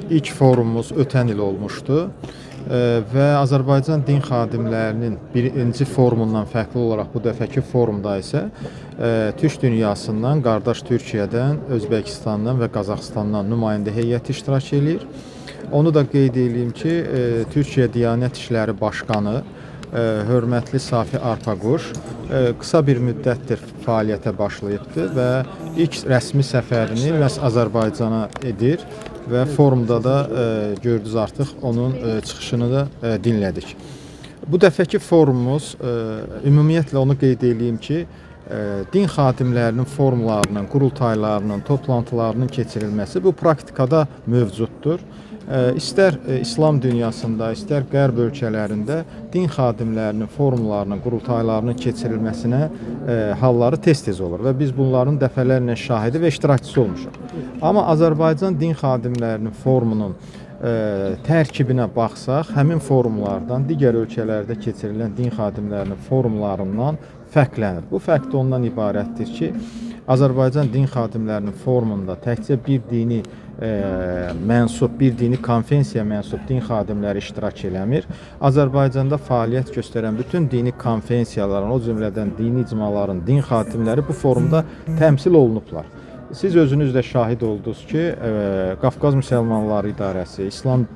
İlk forumumuz ötən il olmuşdu və Azərbaycan din xadimlərinin birinci forumundan fərqli olaraq bu dəfəki forumda isə Türk dünyasından, qardaş Türkiyədən, Özbəkistandan və Qazaxıstandan nümayəndə heyəti iştirak edir. Onu da qeyd edeyim ki, Türkiyə Diyanət İşləri Başqanı hörmətli Safi Arpaquş qısa bir müddətdir fəaliyyətə başlayıbdır və ilk rəsmi səfərini məhz Azərbaycana edir və forumda da gördünüz artıq onun çıxışını da dinlədik. Bu dəfəki forumumuz ümumiyyətlə onu qeyd edeyim ki, din xadimlərinin forumlarının, qurultaylarının, toplantılarının keçirilməsi bu praktikada mövcuddur. İstər İslam dünyasında, istər Qərb ölkələrində din xadimlərinin forumlarının, qurultaylarının keçirilməsinə halları tez-tez olur və biz bunların dəfələrlə şahidi və iştirakçısı olmuşuq. Amma Azərbaycan din xadimlərinin forumunun tərkibinə baxsaq, həmin forumlardan, digər ölkələrdə keçirilən din xadimlərinin forumlarından fərqlənir. Bu fərq də ondan ibarətdir ki, Azərbaycan din xadimlərinin forumunda təkcə bir dini mənsub, bir dini konfensiya mənsub din xadimləri iştirak eləmir. Azərbaycanda fəaliyyət göstərən bütün dini konfensiyaların, o cümlədən dini icmaların din xadimləri bu forumda təmsil olunublar. Siz özünüz də şahid oldunuz ki, Qafqaz Müsəlmanları İdarəsi, İslam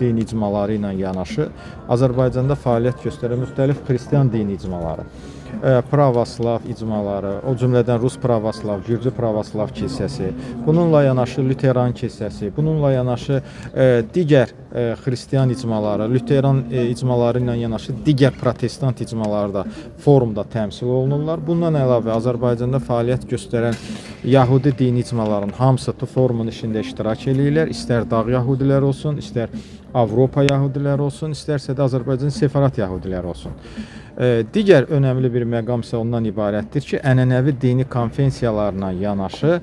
dini icmaları ilə yanaşı Azərbaycanda fəaliyyət göstərən müxtəlif xristian dini icmaları, Pravoslav icmaları, o cümlədən Rus Pravoslav, Gürcü Pravoslav kilsəsi, bununla yanaşı Lüteran kilsəsi, bununla yanaşı digər xristian icmaları, Lüteran icmaları ilə yanaşı digər protestant icmaları da forumda təmsil olunurlar. Bundan əlavə Azərbaycanda fəaliyyət göstərən Yahudi dini icmaların hamısı bu forumun işində iştirak edirlər. İstər dağ Yahudilər olsun, istər Avropa Yahudiləri olsun, istərsə də Azərbaycan separat Yahudiləri olsun. Digər önəmli bir məqam isə ondan ibarətdir ki, ənənəvi dini konfensiyalarla yanaşı,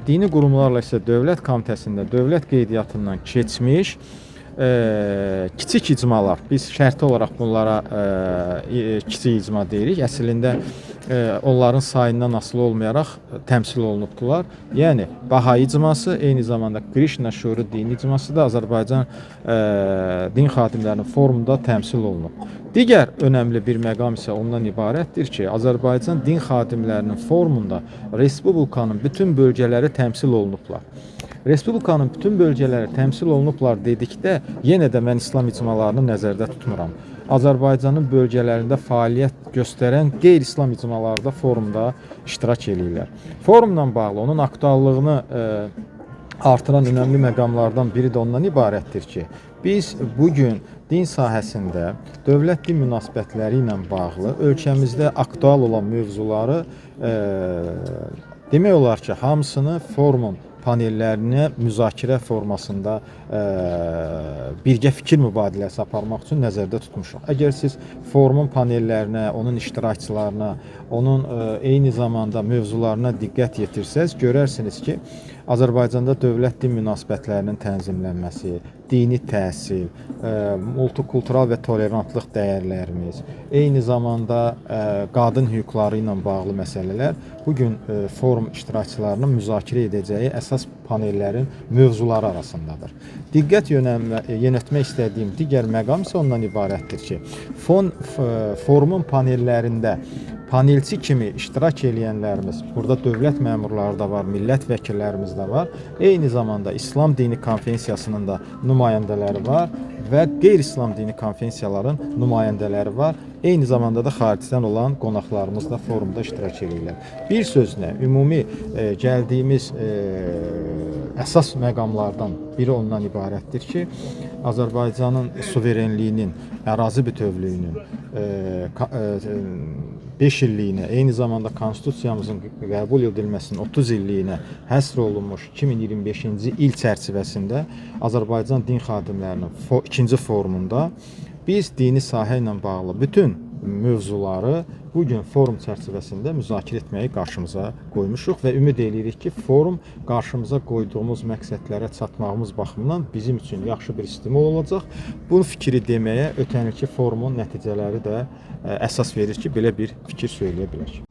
dini qurumlarla isə dövlət komitəsində, dövlət qeydiyyatından keçmiş kiçik icmalar, biz şərti olaraq bunlara kiçik icma deyirik, əslində onların sayından asılı olmayaraq təmsil olunubdular. Yəni, Bahai icması, eyni zamanda Krishna şüuru dini icması da Azərbaycan din xadimlərinin forumunda təmsil olunub. Digər önəmli bir məqam isə ondan ibarətdir ki, Azərbaycan din xadimlərinin forumunda Respublikanın bütün bölgələri təmsil olunublar. Respublikanın bütün bölgələri təmsil olunublar dedikdə, yenə də mən İslam icmalarını nəzərdə tutmuram. Azərbaycanın bölgələrində fəaliyyət göstərən qeyri-İslam icmaları da forumda iştirak edirlər. Forumla bağlı onun aktuallığını artıran önəmli məqamlardan biri də ondan ibarətdir ki, biz bugün din sahəsində dövlət din münasibətləri ilə bağlı ölkəmizdə aktual olan mövzuları demək olar ki, hamısını forumun panellərinə müzakirə formasında birgə fikir mübadiləsi aparmaq üçün nəzərdə tutmuşuq. Əgər siz forumun panellərinə, onun iştirakçılarına, onun eyni zamanda mövzularına diqqət yetirsəz, görərsiniz ki, Azərbaycanda dövlət din münasibətlərinin tənzimlənməsi, dini təhsil, multikultural və tolerantlıq dəyərlərimiz, eyni zamanda qadın hüquqları ilə bağlı məsələlər bugün forum iştirakçılarının müzakirə edəcəyi əsas panellərin mövzuları arasındadır. Diqqət yönəltmək istədiyim digər məqam isə ondan ibarətdir ki, forumun panellərində panelçi kimi iştirak edənlərimiz, burada dövlət məmurları da var, millət vəkillərimiz də var, eyni zamanda İslam dini konfensiyasının da nümayəndələri var və qeyri-İslam dini konfensiyaların nümayəndələri var. Eyni zamanda da xaricdən olan qonaqlarımız da forumda iştirak edirlər. Bir sözlə, ümumi gəldiyimiz əsas məqamlardan biri ondan ibarətdir ki, Azərbaycanın suverenliyinin, ərazi bütövlüyünün 5 illiyinə, eyni zamanda konstitusiyamızın qəbul edilməsinin 30 illiyinə həsr olunmuş 2025-ci il çərçivəsində Azərbaycan din xadimlərinin ikinci forumunda biz dini sahə ilə bağlı bütün mövzuları bugün forum çərçivəsində müzakirə etməyi qarşımıza qoymuşuq və ümid edirik ki, forum qarşımıza qoyduğumuz məqsədlərə çatmağımız baxımından bizim üçün yaxşı bir stimul olacaq. Bu fikri deməyə ötən ilki forumun nəticələri də əsas verir ki, belə bir fikir söyləyə bilərik.